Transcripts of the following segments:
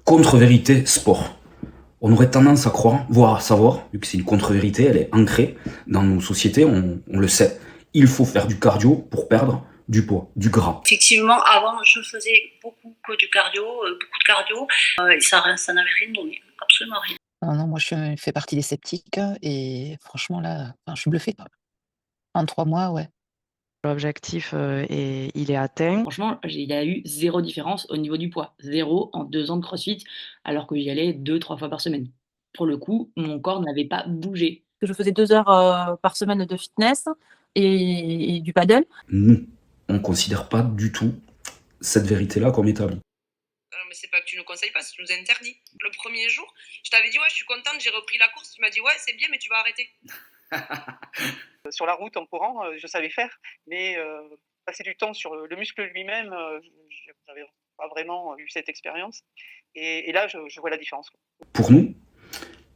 Contre-vérité sport. On aurait tendance à croire, voire à savoir, vu que c'est une contre-vérité, elle est ancrée dans nos sociétés, on le sait. Il faut faire du cardio pour perdre du poids, du gras. Effectivement, avant, je faisais beaucoup que du cardio, beaucoup de cardio, et ça n'avait rien donné, absolument rien. Ah non, moi je fais partie des sceptiques et franchement là, enfin, je suis bluffée, quoi. En 3 mois, ouais. L'objectif, il est atteint. Franchement, il y a eu 0 différence au niveau du poids. 0 en 2 ans de CrossFit, alors que j'y allais 2-3 fois par semaine. Pour le coup, mon corps n'avait pas bougé. Je faisais 2 heures, par semaine de fitness et du paddle. Nous, on ne considère pas du tout cette vérité-là comme établie. Mais c'est pas que tu nous conseilles pas, c'est que tu nous interdis. Le premier jour, je t'avais dit ouais, je suis contente, j'ai repris la course. Tu m'as dit ouais, c'est bien, mais tu vas arrêter. Sur la route en courant, je savais faire, mais passer du temps sur le muscle lui-même, je n'avais pas vraiment eu cette expérience. Et là, je vois la différence. Pour nous,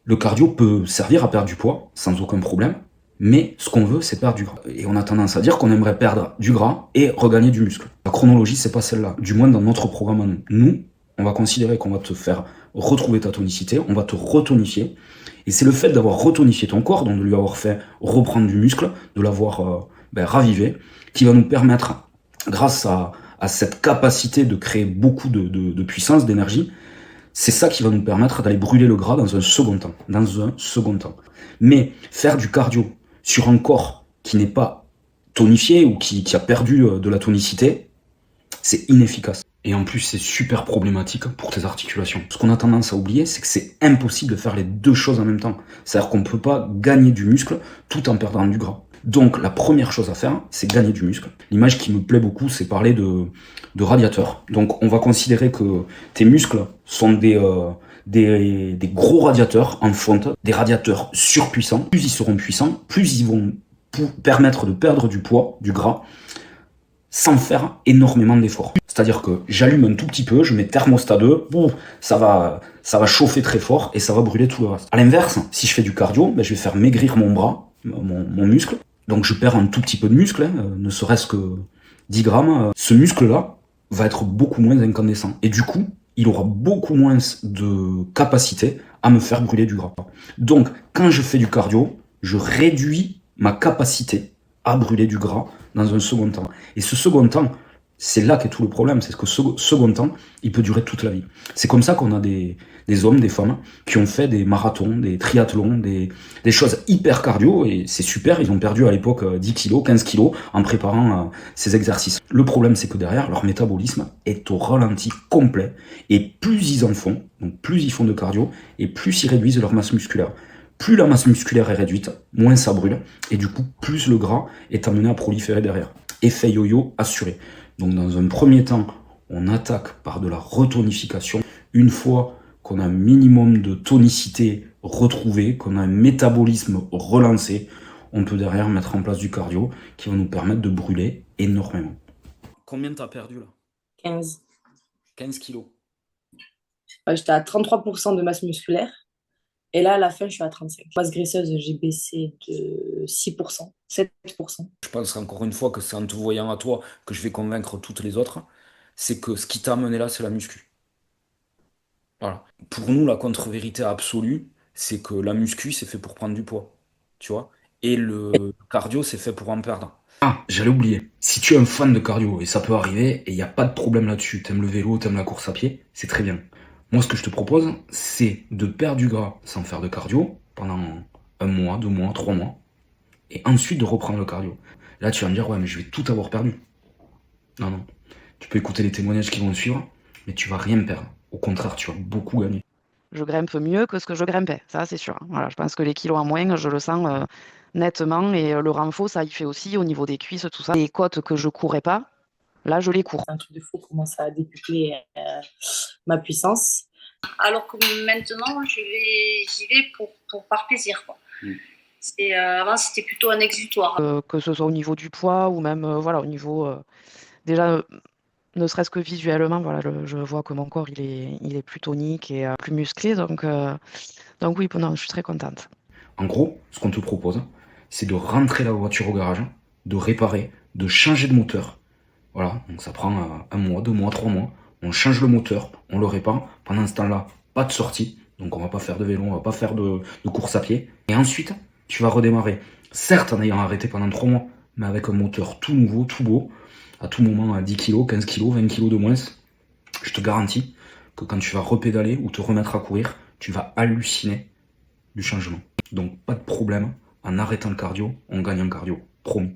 le cardio peut servir à perdre du poids sans aucun problème, mais ce qu'on veut, c'est perdre du gras. Et on a tendance à dire qu'on aimerait perdre du gras et regagner du muscle. La chronologie, c'est pas celle-là, du moins dans notre programme à nous. Nous, on va considérer qu'on va te faire retrouver ta tonicité, on va te retonifier. Et c'est le fait d'avoir retonifié ton corps, donc de lui avoir fait reprendre du muscle, de l'avoir ravivé, qui va nous permettre, grâce à cette capacité de créer beaucoup de puissance, d'énergie, c'est ça qui va nous permettre d'aller brûler le gras dans un second temps. Mais faire du cardio sur un corps qui n'est pas tonifié ou qui a perdu de la tonicité, c'est inefficace. Et en plus, c'est super problématique pour tes articulations. Ce qu'on a tendance à oublier, c'est que c'est impossible de faire les deux choses en même temps. C'est-à-dire qu'on ne peut pas gagner du muscle tout en perdant du gras. Donc, la première chose à faire, c'est gagner du muscle. L'image qui me plaît beaucoup, c'est parler de radiateur. Donc, on va considérer que tes muscles sont des gros radiateurs en fonte, des radiateurs surpuissants. Plus ils seront puissants, plus ils vont permettre de perdre du poids, du gras, sans faire énormément d'efforts. C'est-à-dire que j'allume un tout petit peu, je mets thermostat 2, ça va chauffer très fort et ça va brûler tout le reste. À l'inverse, si je fais du cardio, je vais faire maigrir mon bras, mon muscle. Donc je perds un tout petit peu de muscle, ne serait-ce que 10 grammes. Ce muscle-là va être beaucoup moins incandescent. Et du coup, il aura beaucoup moins de capacité à me faire brûler du gras. Donc, quand je fais du cardio, je réduis ma capacité à brûler du gras dans un second temps. Et ce second temps, c'est là qu'est tout le problème, c'est que ce second temps, il peut durer toute la vie. C'est comme ça qu'on a des hommes, des femmes, qui ont fait des marathons, des triathlons, des choses hyper cardio, et c'est super, ils ont perdu à l'époque 10 kilos, 15 kilos, en préparant ces exercices. Le problème, c'est que derrière, leur métabolisme est au ralenti complet, et plus ils en font, donc plus ils font de cardio, et plus ils réduisent leur masse musculaire. Plus la masse musculaire est réduite, moins ça brûle, et du coup, plus le gras est amené à proliférer derrière. Effet yo-yo assuré. Donc dans un premier temps, on attaque par de la retonification. Une fois qu'on a un minimum de tonicité retrouvée, qu'on a un métabolisme relancé, on peut derrière mettre en place du cardio qui va nous permettre de brûler énormément. Combien t'as perdu là? 15. 15 kilos. J'étais à 33% de masse musculaire. Et là, à la fin, je suis à 35. Masse graisseuse, j'ai baissé de 6%, 7%. Je pense encore une fois que c'est en te voyant à toi que je vais convaincre toutes les autres. C'est que ce qui t'a amené là, c'est la muscu. Voilà. Pour nous, la contre-vérité absolue, c'est que la muscu, c'est fait pour prendre du poids. Tu vois? Et le cardio, c'est fait pour en perdre. Ah, j'allais oublier. Si tu es un fan de cardio, et ça peut arriver, et il n'y a pas de problème là-dessus, t'aimes le vélo, t'aimes la course à pied, c'est très bien. Moi, ce que je te propose, c'est de perdre du gras sans faire de cardio pendant 1 mois, 2 mois, 3 mois, et ensuite de reprendre le cardio. Là, tu vas me dire, ouais, mais je vais tout avoir perdu. Non. Tu peux écouter les témoignages qui vont suivre, mais tu vas rien perdre. Au contraire, tu vas beaucoup gagner. Je grimpe mieux que ce que je grimpais, ça c'est sûr. Voilà, je pense que les kilos en moins, je le sens nettement, et le renfort, ça y fait aussi au niveau des cuisses, tout ça. Les côtes que je courais pas, là je les cours. C'est un truc de fou comment ça a décuplé ma puissance. Alors que maintenant, j'y vais par plaisir, quoi. Avant, c'était plutôt un exutoire. Que ce soit au niveau du poids ou même au niveau déjà ne serait-ce que visuellement, voilà, je vois que mon corps il est plus tonique et plus musclé, donc oui, je suis très contente. En gros, ce qu'on te propose, c'est de rentrer la voiture au garage, de réparer, de changer de moteur. Voilà, donc ça prend 1 mois, 2 mois, 3 mois. On change le moteur, on l'aurait pas. Pendant ce temps-là, pas de sortie. Donc on va pas faire de vélo, on va pas faire de course à pied. Et ensuite, tu vas redémarrer. Certes, en ayant arrêté pendant 3 mois, mais avec un moteur tout nouveau, tout beau, à tout moment à 10 kg, 15 kg, 20 kg de moins. Je te garantis que quand tu vas repédaler ou te remettre à courir, tu vas halluciner du changement. Donc pas de problème, en arrêtant le cardio, on gagne en cardio. Promis.